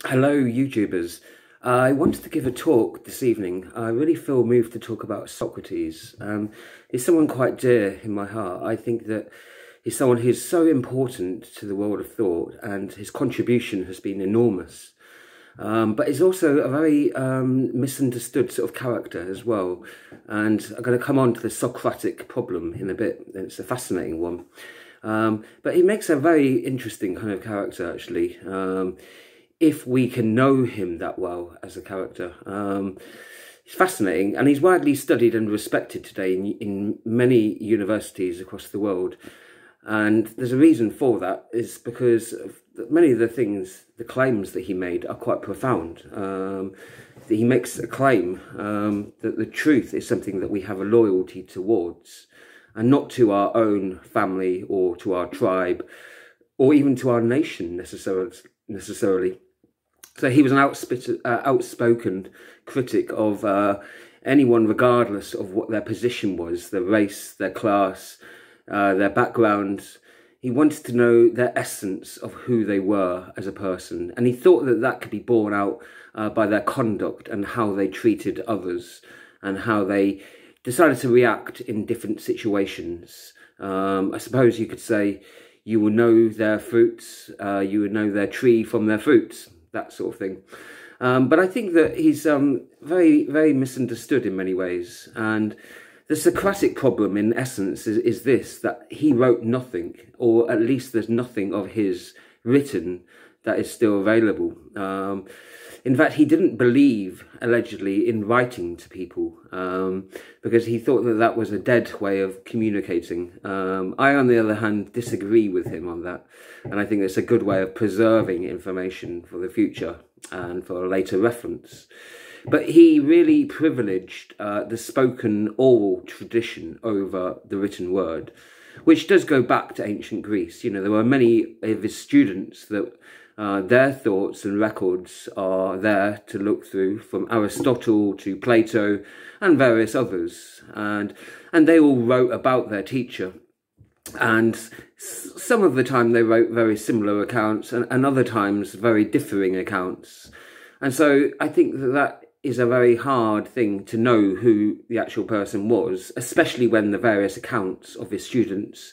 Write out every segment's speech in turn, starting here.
Hello, YouTubers. I wanted to give a talk this evening. I really feel moved to talk about Socrates. He's someone quite dear in my heart. I think that he's someone who's so important to the world of thought, and his contribution has been enormous. But he's also a very misunderstood sort of character as well. And I'm going to come on to the Socratic problem in a bit. It's a fascinating one. But he makes a very interesting kind of character, actually. If we can know him that well as a character. He's fascinating, and he's widely studied and respected today in many universities across the world. And there's a reason for that, is because many of the claims that he made are quite profound. He makes a claim that the truth is something that we have a loyalty towards, and not to our own family or to our tribe or even to our nation necessarily. So he was an outspoken critic of anyone, regardless of what their position was, their race, their class, their background. He wanted to know their essence of who they were as a person. And he thought that that could be borne out by their conduct and how they treated others and how they decided to react in different situations. I suppose you could say you will know their fruits, you would know their tree from their fruits. That sort of thing. But I think that he's very, very misunderstood in many ways. And the Socratic problem, in essence, is this, that he wrote nothing, or at least there's nothing of his written that is still available. In fact, he didn't believe, allegedly, in writing to people, because he thought that that was a dead way of communicating. I, on the other hand, disagree with him on that. And I think it's a good way of preserving information for the future and for a later reference. But he really privileged the spoken oral tradition over the written word, which does go back to ancient Greece. You know, there were many of his students that their thoughts and records are there to look through, from Aristotle to Plato and various others. And they all wrote about their teacher. And some of the time they wrote very similar accounts, and other times very differing accounts. And so I think that that is a very hard thing to know who the actual person was, especially when the various accounts of his students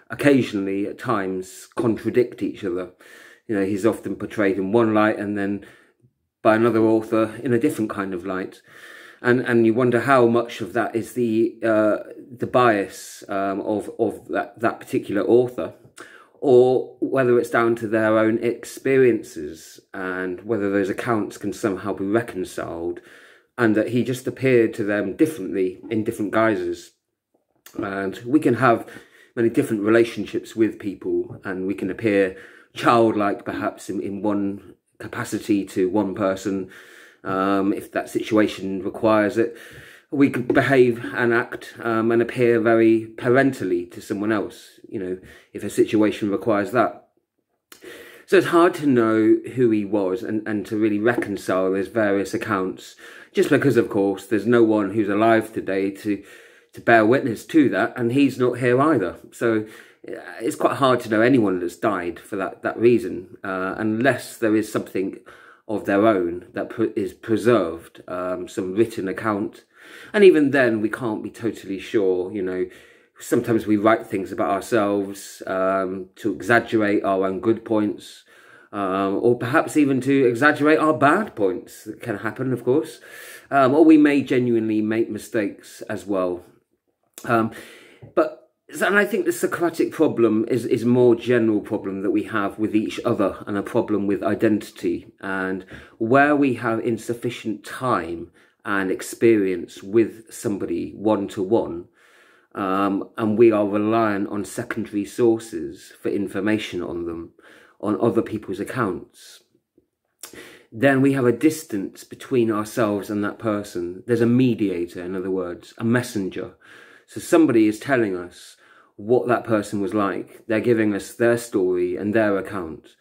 occasionally, at times, contradict each other. You know, he's often portrayed in one light and then by another author in a different kind of light. And you wonder how much of that is the bias of that particular author, or whether it's down to their own experiences, and whether those accounts can somehow be reconciled, and that he just appeared to them differently in different guises. And we can have many different relationships with people, and we can appear childlike perhaps in one capacity to one person, if that situation requires it. We could behave and act and appear very parentally to someone else, you know, if a situation requires that. So it's hard to know who he was and to really reconcile those various accounts, just because, of course, there's no one who's alive today to bear witness to that, and he's not here either. So it's quite hard to know anyone that's died for that reason, unless there is something of their own that is preserved, some written account. And even then, we can't be totally sure. You know, sometimes we write things about ourselves to exaggerate our own good points, or perhaps even to exaggerate our bad points. That can happen, of course. Or we may genuinely make mistakes as well. And I think the Socratic problem is a more general problem that we have with each other, and a problem with identity, and where we have insufficient time and experience with somebody one-to-one, and we are reliant on secondary sources for information on them, on other people's accounts. Then we have a distance between ourselves and that person. There's a mediator, in other words, a messenger. So somebody is telling us what that person was like. They're giving us their story and their account.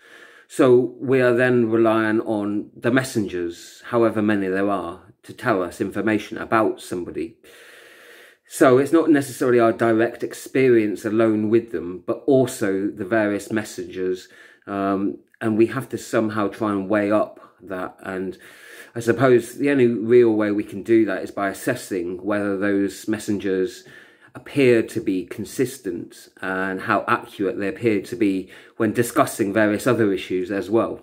So we are then relying on the messengers, however many there are, to tell us information about somebody. So it's not necessarily our direct experience alone with them, but also the various messengers And we have to somehow try and weigh up that. And I suppose the only real way we can do that is by assessing whether those messengers appear to be consistent and how accurate they appear to be when discussing various other issues as well.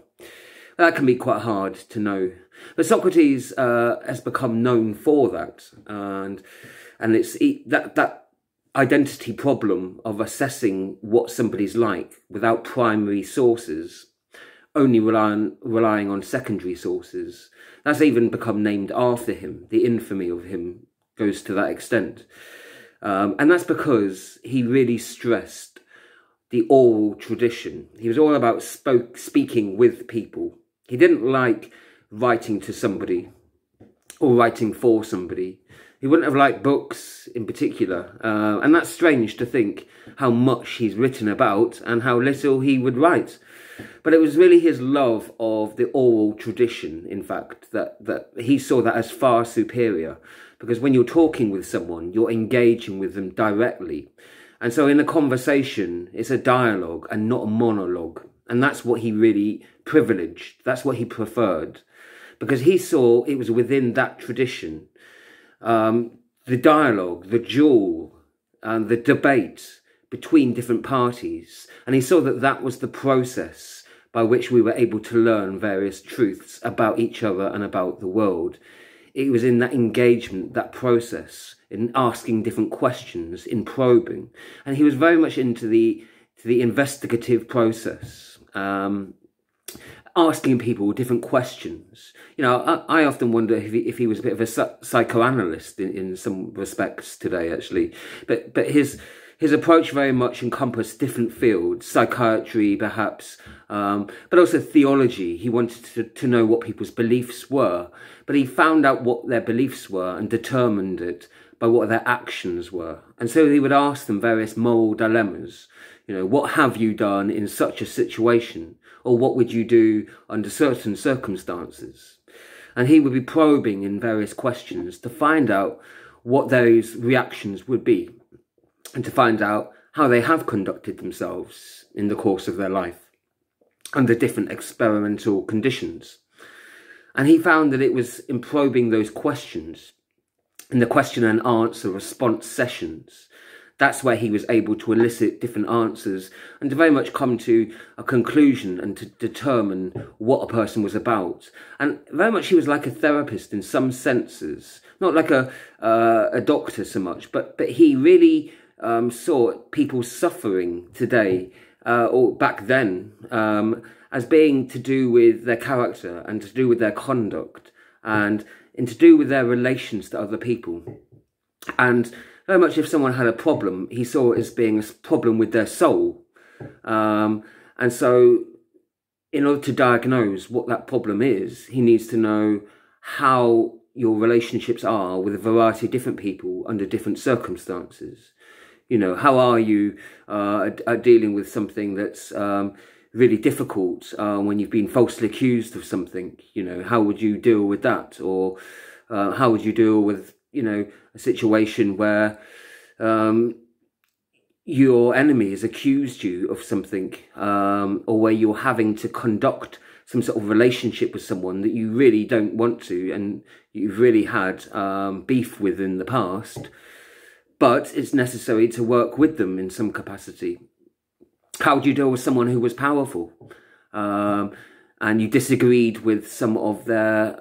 That can be quite hard to know. But Socrates has become known for that. And it's that identity problem of assessing what somebody's like without primary sources, only relying on secondary sources. That's even become named after him. The infamy of him goes to that extent. And that's because he really stressed the oral tradition. He was all about speaking with people. He didn't like writing to somebody or writing for somebody. He wouldn't have liked books in particular. And that's strange to think how much he's written about and how little he would write. But it was really his love of the oral tradition, in fact, that he saw that as far superior. Because when you're talking with someone, you're engaging with them directly. And so in a conversation, it's a dialogue and not a monologue. And that's what he really privileged. That's what he preferred. Because he saw it was within that tradition, the dialogue, the duel, and the debate between different parties. And he saw that that was the process by which we were able to learn various truths about each other and about the world. It was in that engagement, that process, in asking different questions, in probing. And he was very much into the investigative process, asking people different questions. You know, I often wonder if he was a bit of a psychoanalyst in some respects today, actually. But his approach very much encompassed different fields, psychiatry perhaps, but also theology. He wanted to know what people's beliefs were, but he found out what their beliefs were and determined it by what their actions were. And so he would ask them various moral dilemmas. You know, what have you done in such a situation? Or what would you do under certain circumstances? And he would be probing in various questions to find out what those reactions would be, and to find out how they have conducted themselves in the course of their life under different experimental conditions. And he found that it was in probing those questions, in the question and answer response sessions, that's where he was able to elicit different answers and to very much come to a conclusion and to determine what a person was about. And very much he was like a therapist in some senses, not like a doctor so much, but he really saw people's suffering today or back then as being to do with their character and to do with their conduct and to do with their relations to other people. And very much if someone had a problem, he saw it as being a problem with their soul. And so in order to diagnose what that problem is, he needs to know how your relationships are with a variety of different people under different circumstances. You know, how are you dealing with something that's really difficult when you've been falsely accused of something? You know, how would you deal with that? Or how would you deal with, you know, a situation where your enemy has accused you of something, or where you're having to conduct some sort of relationship with someone that you really don't want to and you've really had beef with in the past, but it's necessary to work with them in some capacity. How would you deal with someone who was powerful and you disagreed with some of their,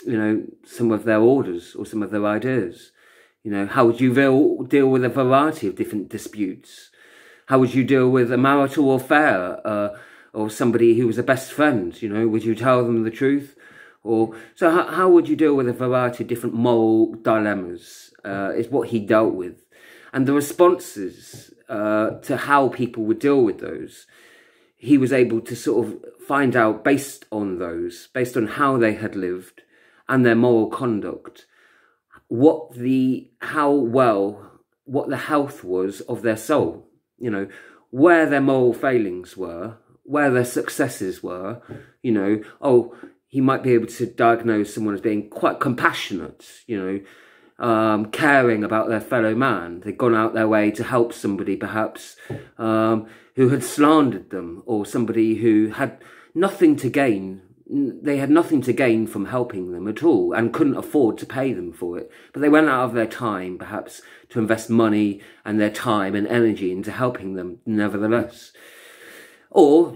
you know, some of their orders or some of their ideas? You know, how would you deal with a variety of different disputes? How would you deal with a marital affair or somebody who was a best friend? You know, would you tell them the truth? Or so how would you deal with a variety of different moral dilemmas is what he dealt with. And the responses to how people would deal with those, he was able to sort of find out based on those, based on how they had lived and their moral conduct, what the health was of their soul, you know, where their moral failings were, where their successes were, you know. Oh, he might be able to diagnose someone as being quite compassionate, you know, caring about their fellow man. They've gone out their way to help somebody perhaps who who had slandered them, or somebody who had nothing to gain. They had nothing to gain from helping them at all and couldn't afford to pay them for it. But they went out of their time, perhaps, to invest money and their time and energy into helping them nevertheless. Or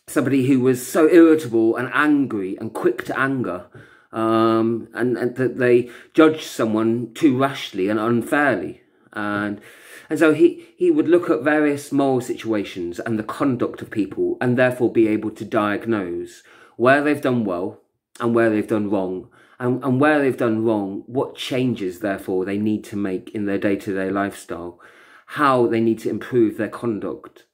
somebody who was so irritable and angry and quick to anger, and that they judged someone too rashly and unfairly. And so he would look at various moral situations and the conduct of people, and therefore be able to diagnose where they've done well and where they've done wrong, and where they've done wrong, what changes, therefore, they need to make in their day-to-day lifestyle, how they need to improve their conduct.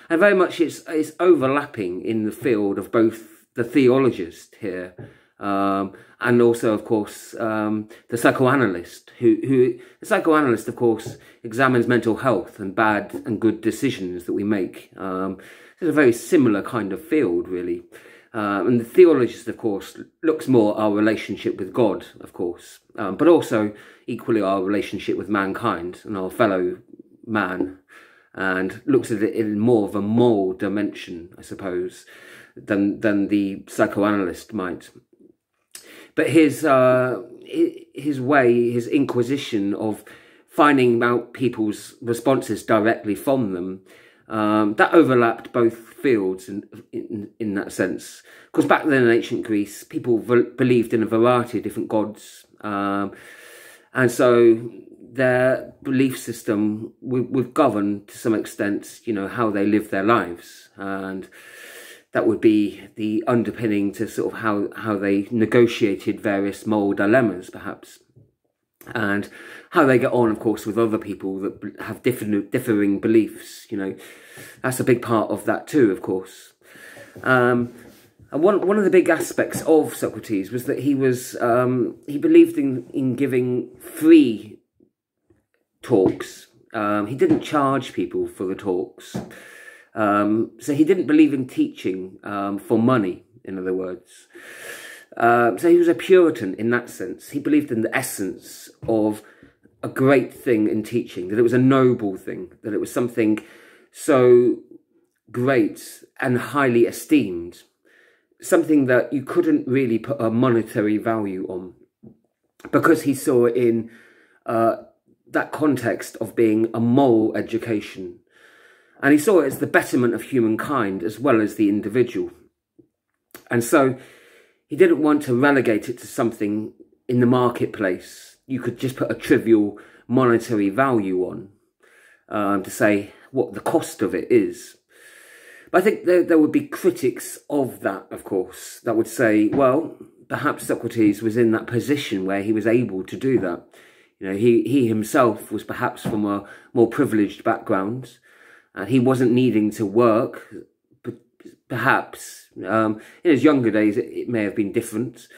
And very much it's overlapping in the field of both the theologist here, and also, of course, the psychoanalyst, the psychoanalyst, of course, examines mental health and bad and good decisions that we make. It's a very similar kind of field, really. And the theologist, of course, looks more at our relationship with God, of course, but also equally our relationship with mankind and our fellow man, and looks at it in more of a moral dimension, I suppose, than the psychoanalyst might. But his way, his inquisition of finding out people's responses directly from them, that overlapped both fields in that sense. Because back then in ancient Greece, people believed in a variety of different gods. And so their belief system would govern, to some extent, how they live their lives. And that would be the underpinning to sort of how they negotiated various moral dilemmas, perhaps. And how they get on, of course, with other people that have differing beliefs, That's a big part of that too, of course. And one of the big aspects of Socrates was that he believed in giving free talks. He didn't charge people for the talks. So he didn't believe in teaching for money, in other words. So he was a Puritan in that sense. He believed in the essence of a great thing in teaching, that it was a noble thing, that it was something so great and highly esteemed, something that you couldn't really put a monetary value on, because he saw it in that context of being a moral education. And he saw it as the betterment of humankind as well as the individual. And so he didn't want to relegate it to something in the marketplace you could just put a trivial monetary value on, to say what the cost of it is. But I think there would be critics of that, of course, that would say, well, perhaps Socrates was in that position where he was able to do that. He himself was perhaps from a more privileged background, and he wasn't needing to work. But perhaps in his younger days it may have been different.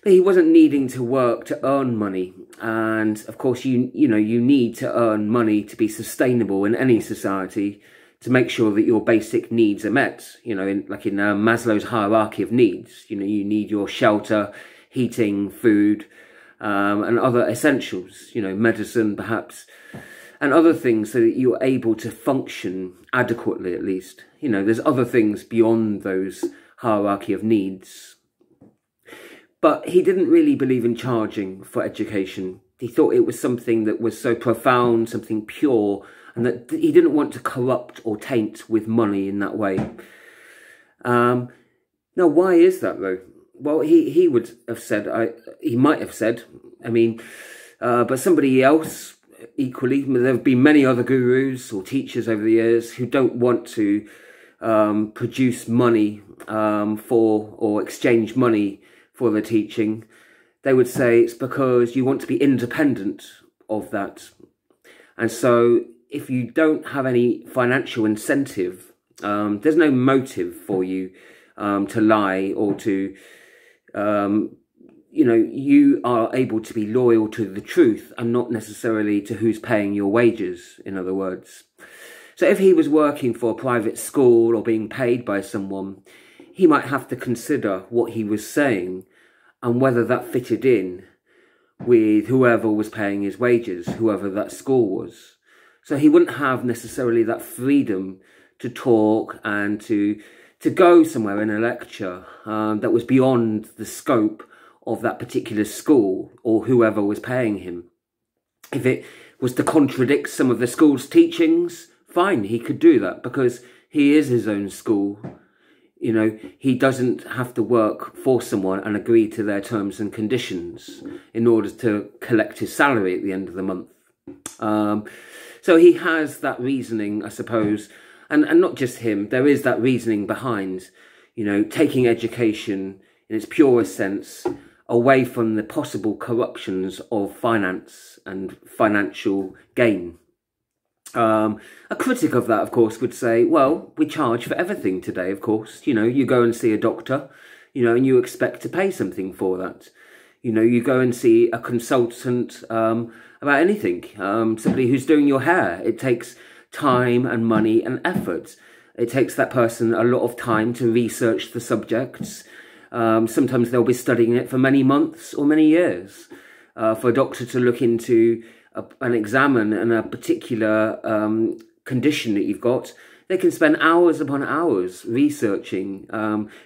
But he wasn't needing to work to earn money, and of course you need to earn money to be sustainable in any society, to make sure that your basic needs are met. Like in Maslow's hierarchy of needs, you need your shelter, heating, food, and other essentials, medicine perhaps, and other things, so that you're able to function adequately, at least. There's other things beyond those hierarchy of needs. But he didn't really believe in charging for education. He thought it was something that was so profound, something pure, and that he didn't want to corrupt or taint with money in that way. Now, why is that, though? Well, he would have said, he might have said, but somebody else, equally, there have been many other gurus or teachers over the years who don't want to produce money for, or exchange money for the teaching. They would say it's because you want to be independent of that. And so if you don't have any financial incentive, there's no motive for you to lie, or to, you are able to be loyal to the truth and not necessarily to who's paying your wages, in other words. So if he was working for a private school or being paid by someone, he might have to consider what he was saying and whether that fitted in with whoever was paying his wages, whoever that school was. So he wouldn't have necessarily that freedom to talk and to go somewhere in a lecture that was beyond the scope of that particular school or whoever was paying him. If it was to contradict some of the school's teachings, fine, he could do that because he is his own school. You know, he doesn't have to work for someone and agree to their terms and conditions in order to collect his salary at the end of the month. So he has that reasoning, I suppose, and not just him. There is that reasoning behind, you know, taking education in its purest sense away from the possible corruptions of finance and financial gain. A critic of that, of course, would say, well, we charge for everything today, of course. You know, you go and see a doctor, you know, and you expect to pay something for that. You know, you go and see a consultant about anything, somebody who's doing your hair. It takes time and money and effort. It takes that person a lot of time to research the subjects. Sometimes they'll be studying it for many months or many years. For a doctor to look into and examine in a particular condition that you've got, they can spend hours upon hours researching,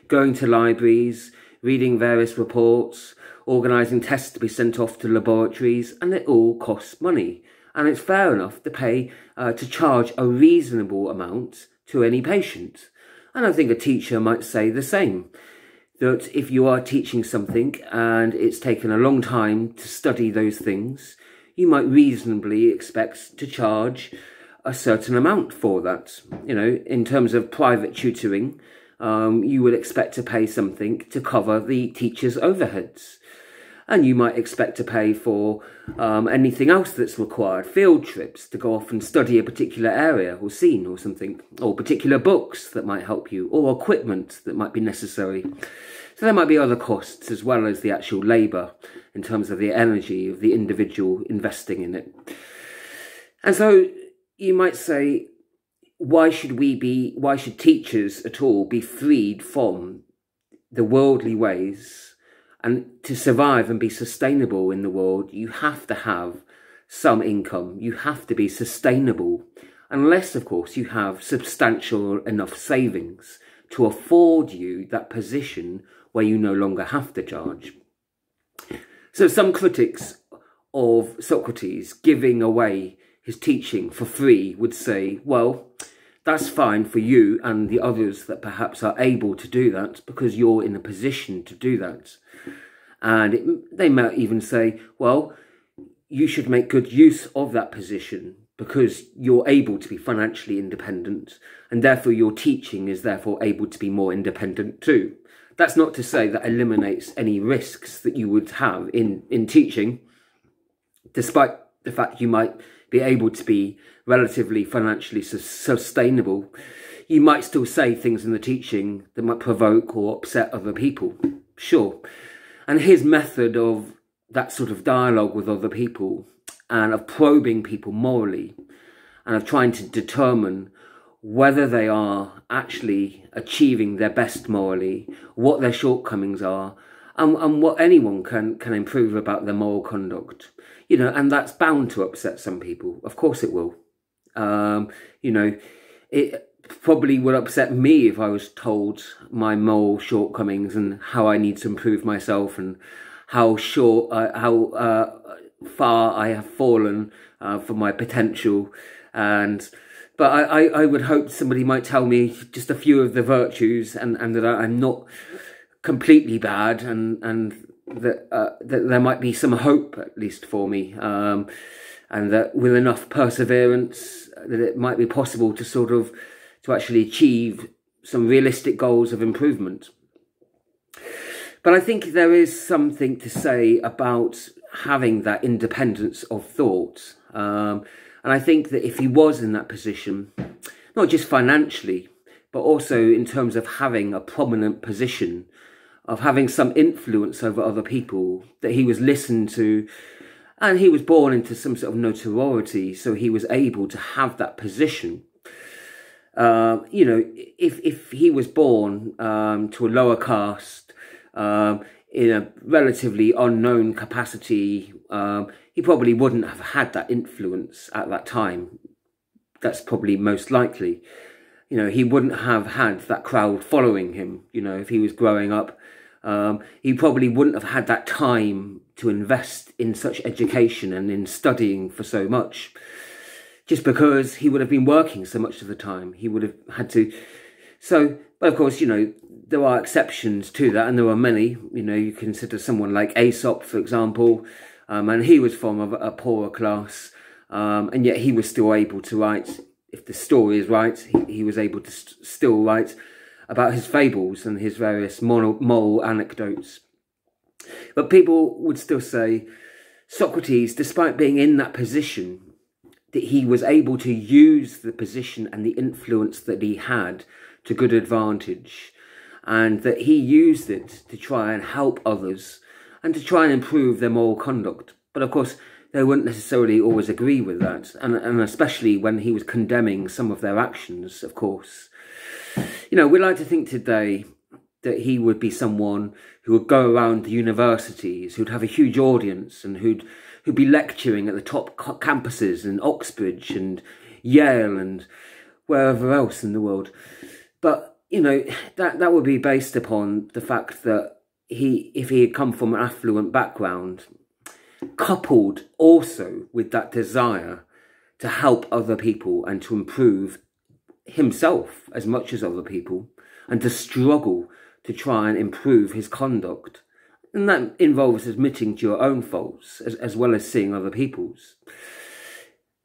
going to libraries, reading various reports, organising tests to be sent off to laboratories, and it all costs money. And it's fair enough to pay, to charge a reasonable amount to any patient. And I think a teacher might say the same, that if you are teaching something and it's taken a long time to study those things, you might reasonably expect to charge a certain amount for that. You know, in terms of private tutoring, you would expect to pay something to cover the teacher's overheads. And you might expect to pay for anything else that's required, field trips to go off and study a particular area or scene or something, or particular books that might help you, or equipment that might be necessary. So there might be other costs as well as the actual labour in terms of the energy of the individual investing in it. And so you might say, why should teachers at all be freed from the worldly ways? And to survive and be sustainable in the world, you have to have some income. You have to be sustainable, unless, of course, you have substantial enough savings to afford you that position where you no longer have to charge. So some critics of Socrates giving away his teaching for free would say, well, that's fine for you and the others that perhaps are able to do that because you're in a position to do that. And they might even say, well, you should make good use of that position because you're able to be financially independent and therefore your teaching is therefore able to be more independent too. That's not to say that eliminates any risks that you would have in teaching, despite the fact you might be able to be relatively financially sustainable. You might still say things in the teaching that might provoke or upset other people, sure. And his method of that sort of dialogue with other people and of probing people morally and of trying to determine whether they are actually achieving their best morally, what their shortcomings are, and what anyone can improve about their moral conduct. You know, and that's bound to upset some people. Of course it will. You know, it probably would upset me if I was told my moral shortcomings and how I need to improve myself and how far I have fallen from my potential. But I would hope somebody might tell me just a few of the virtues and that I'm not completely bad and that there might be some hope at least for me, and that with enough perseverance that it might be possible to actually achieve some realistic goals of improvement. But I think there is something to say about having that independence of thought. And I think that if he was in that position, not just financially, but also in terms of having a prominent position, of having some influence over other people, that he was listened to, and he was born into some sort of notoriety, so he was able to have that position. You know, if he was born to a lower caste, in a relatively unknown capacity, he probably wouldn't have had that influence at that time. That's probably most likely. You know, he wouldn't have had that crowd following him, you know, if he was growing up. He probably wouldn't have had that time to invest in such education and in studying for so much, just because he would have been working so much of the time. He would have had to. So, but of course, you know, there are exceptions to that, and there are many. You know, you consider someone like Aesop, for example, and he was from a poorer class, and yet he was still able to write. If the story is right, he was able to still write about his fables and his various moral anecdotes. But people would still say Socrates, despite being in that position, that he was able to use the position and the influence that he had to good advantage, and that he used it to try and help others and to try and improve their moral conduct. But of course, they wouldn't necessarily always agree with that, and especially when he was condemning some of their actions, of course. You know, we like to think today that he would be someone who would go around the universities, who'd have a huge audience, and who'd be lecturing at the top campuses in Oxbridge and Yale and wherever else in the world. But, you know, that would be based upon the fact that if he had come from an affluent background, coupled also with that desire to help other people and to improve himself as much as other people, and to struggle to try and improve his conduct. And that involves admitting to your own faults as well as seeing other people's.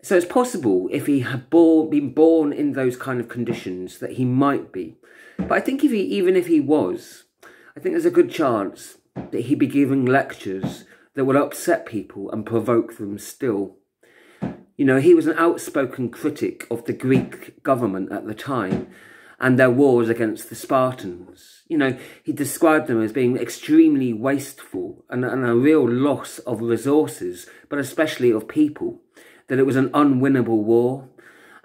So it's possible, if he had been born in those kind of conditions, that he might be. But I think even if he was, I think there's a good chance that he'd be giving lectures that would upset people and provoke them still. You know, he was an outspoken critic of the Greek government at the time and their wars against the Spartans. You know, he described them as being extremely wasteful and a real loss of resources, but especially of people, that it was an unwinnable war,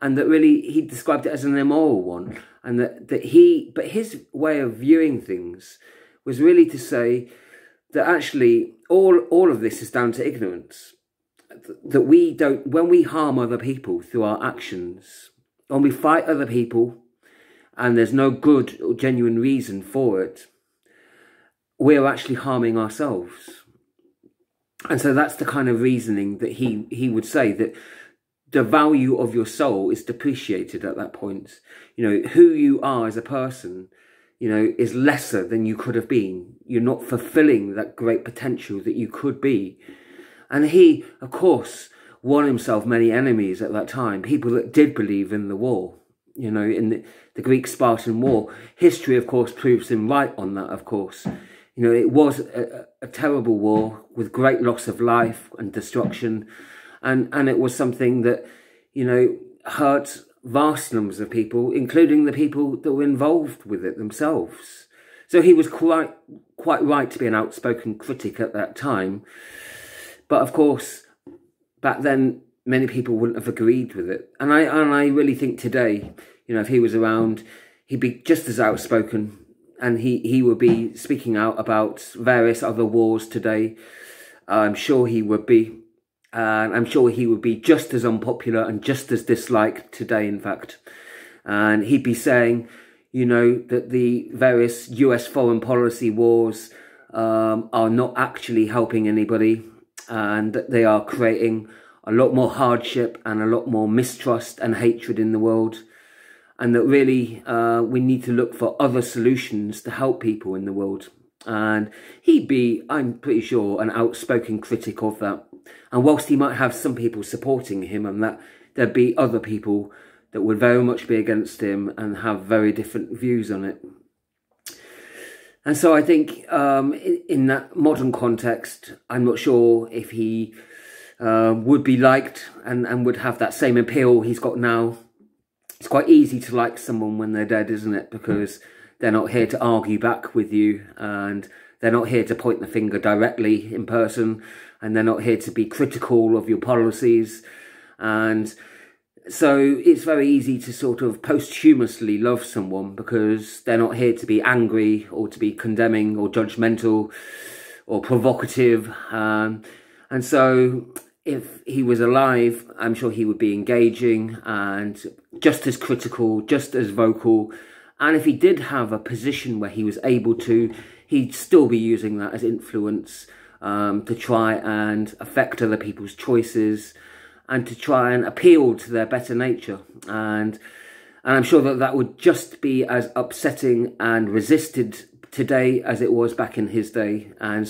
and that really he described it as an immoral one, and but his way of viewing things was really to say that actually all of this is down to ignorance. That when we harm other people through our actions, when we fight other people and there's no good or genuine reason for it, we're actually harming ourselves. And so that's the kind of reasoning that he would say, that the value of your soul is depreciated at that point. You know, who you are as a person, you know, is lesser than you could have been. You're not fulfilling that great potential that you could be. And he, of course, won himself many enemies at that time, people that did believe in the war, you know, in the Greek-Spartan War. History, of course, proves him right on that, of course. You know, it was a terrible war with great loss of life and destruction. And it was something that, you know, hurt vast numbers of people, including the people that were involved with it themselves. So he was quite right to be an outspoken critic at that time. But of course, back then, many people wouldn't have agreed with it. And I really think today, you know, if he was around, he'd be just as outspoken, and he would be speaking out about various other wars today. I'm sure he would be. And I'm sure he would be just as unpopular and just as disliked today, in fact. And he'd be saying, you know, that the various US foreign policy wars are not actually helping anybody, and that they are creating a lot more hardship and a lot more mistrust and hatred in the world. And that really we need to look for other solutions to help people in the world. And he'd be, I'm pretty sure, an outspoken critic of that. And whilst he might have some people supporting him, and that there'd be other people that would very much be against him and have very different views on it. And so I think in that modern context, I'm not sure if he would be liked and would have that same appeal he's got now. It's quite easy to like someone when they're dead, isn't it? Because they're not here to argue back with you, and they're not here to point the finger directly in person, and they're not here to be critical of your policies. And so it's very easy to sort of posthumously love someone because they're not here to be angry or to be condemning or judgmental or provocative. And so if he was alive, I'm sure he would be engaging and just as critical, just as vocal. And if he did have a position where he was able to, he'd still be using that as influence to try and affect other people's choices and to try and appeal to their better nature. And I'm sure that that would just be as upsetting and resisted today as it was back in his day. And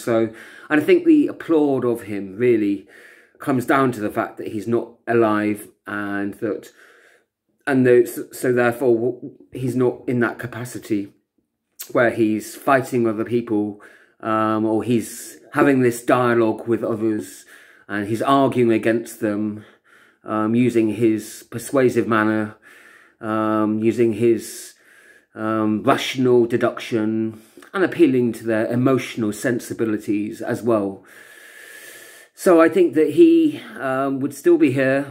I think the applaud of him really comes down to the fact that he's not alive, and so therefore he's not in that capacity where he's fighting other people, or he's having this dialogue with others and he's arguing against them, using his persuasive manner, using his rational deduction and appealing to their emotional sensibilities as well. So I think that he would still be here,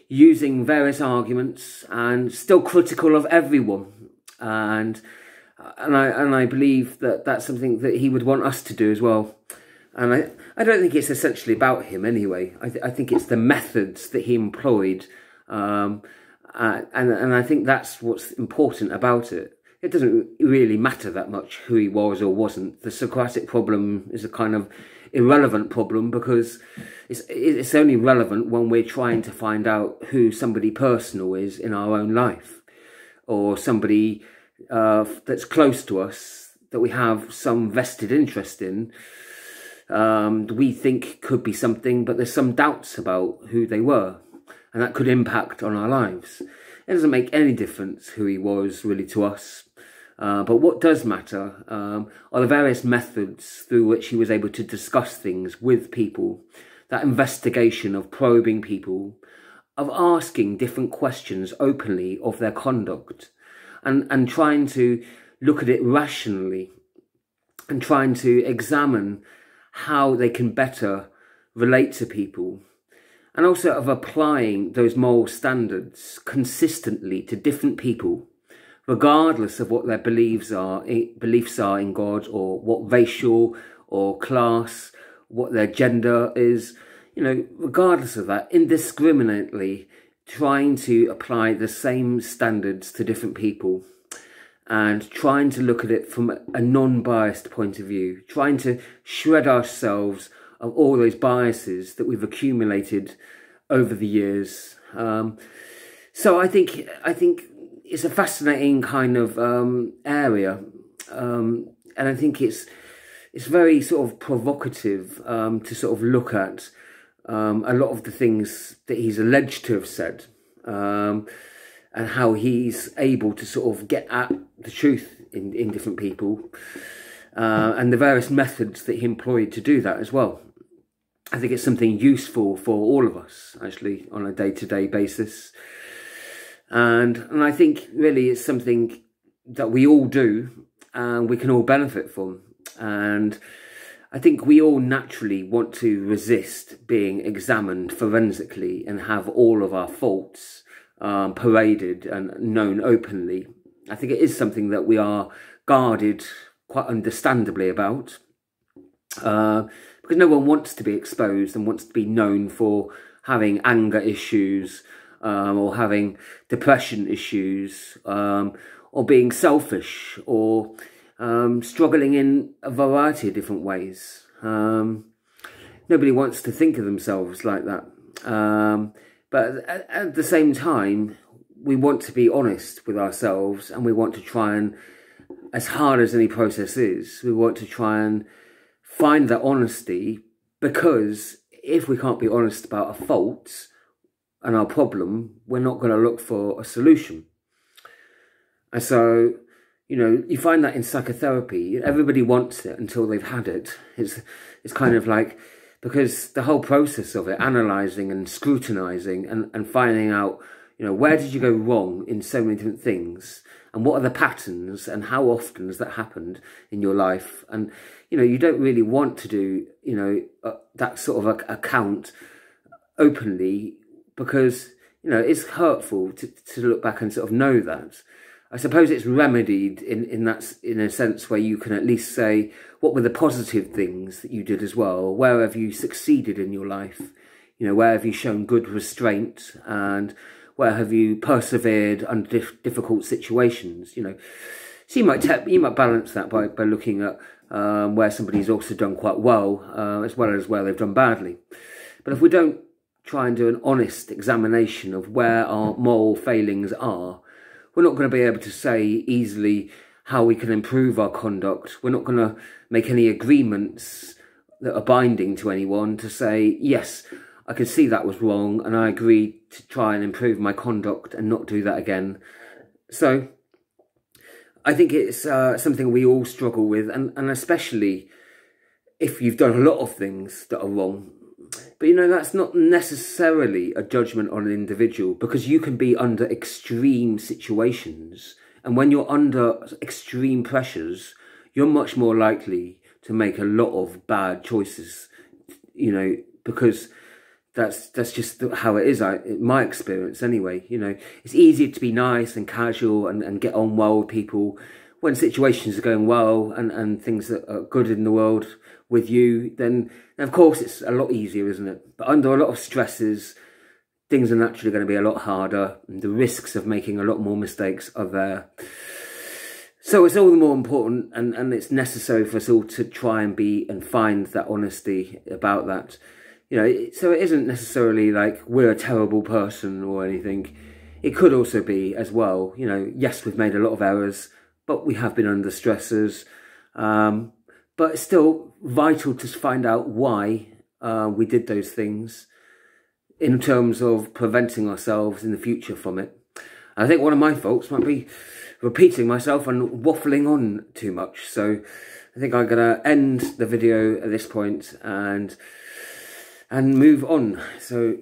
using various arguments and still critical of everyone. And I believe that that's something that he would want us to do as well. And I don't think it's essentially about him anyway. I think it's the methods that he employed. And I think that's what's important about it. It doesn't really matter that much who he was or wasn't. The Socratic problem is a kind of irrelevant problem, because it's only relevant when we're trying to find out who somebody personal is in our own life, or somebody that's close to us that we have some vested interest in. We think could be something, but there's some doubts about who they were, and that could impact on our lives. It doesn't make any difference who he was really to us. But what does matter are the various methods through which he was able to discuss things with people, that investigation of probing people, of asking different questions openly of their conduct, and trying to look at it rationally, and trying to examine how they can better relate to people, and also of applying those moral standards consistently to different people, regardless of what their beliefs are in God, or what racial or class, what their gender is, regardless of that, indiscriminately trying to apply the same standards to different people, and trying to look at it from a non-biased point of view, trying to shred ourselves of all those biases that we've accumulated over the years. So I think it's a fascinating kind of area, and I think it's very sort of provocative to sort of look at a lot of the things that he's alleged to have said, and how he's able to sort of get at the truth in different people, and the various methods that he employed to do that as well. I think it's something useful for all of us, actually, on a day-to-day basis. And I think really it's something that we all do and we can all benefit from. And I think we all naturally want to resist being examined forensically and have all of our faults paraded and known openly. I think it is something that we are guarded quite understandably about, because no one wants to be exposed and wants to be known for having anger issues, or having depression issues, or being selfish, or struggling in a variety of different ways. Nobody wants to think of themselves like that. But at the same time, we want to be honest with ourselves, and we want to try and, as hard as any process is, we want to try and find that honesty, because if we can't be honest about our faults and our problem, we're not going to look for a solution. And so, you find that in psychotherapy, everybody wants it until they've had it. It's kind of like, because the whole process of it, analysing and scrutinising and finding out, where did you go wrong in so many different things, and what are the patterns, and how often has that happened in your life? And, you don't really want to do, that sort of account openly, because, it's hurtful to look back and sort of know that. I suppose it's remedied in a sense where you can at least say, what were the positive things that you did as well? Where have you succeeded in your life? You know, where have you shown good restraint, and where have you persevered under difficult situations? You know, so you might balance that by looking at where somebody's also done quite well, as well as where they've done badly. But if we don't try and do an honest examination of where our moral failings are, we're not going to be able to say easily how we can improve our conduct. We're not going to make any agreements that are binding to anyone to say, yes, I can see that was wrong and I agree to try and improve my conduct and not do that again. So I think it's something we all struggle with, and especially if you've done a lot of things that are wrong. But, you know, that's not necessarily a judgment on an individual, because you can be under extreme situations. And when you're under extreme pressures, you're much more likely to make a lot of bad choices, you know, because that's just how it is, in my experience anyway. You know, it's easier to be nice and casual and get on well with people when situations are going well and things that are good in the world with you. Then, of course, it's a lot easier, isn't it? But under a lot of stresses, things are naturally going to be a lot harder, and the risks of making a lot more mistakes are there. So it's all the more important, and it's necessary for us all to try and find that honesty about that. You know, so it isn't necessarily like we're a terrible person or anything. It could also be as well, you know, yes, we've made a lot of errors, but we have been under stressors. But it's still vital to find out why we did those things in terms of preventing ourselves in the future from it. I think one of my faults might be repeating myself and waffling on too much. So I think I'm going to end the video at this point and move on. So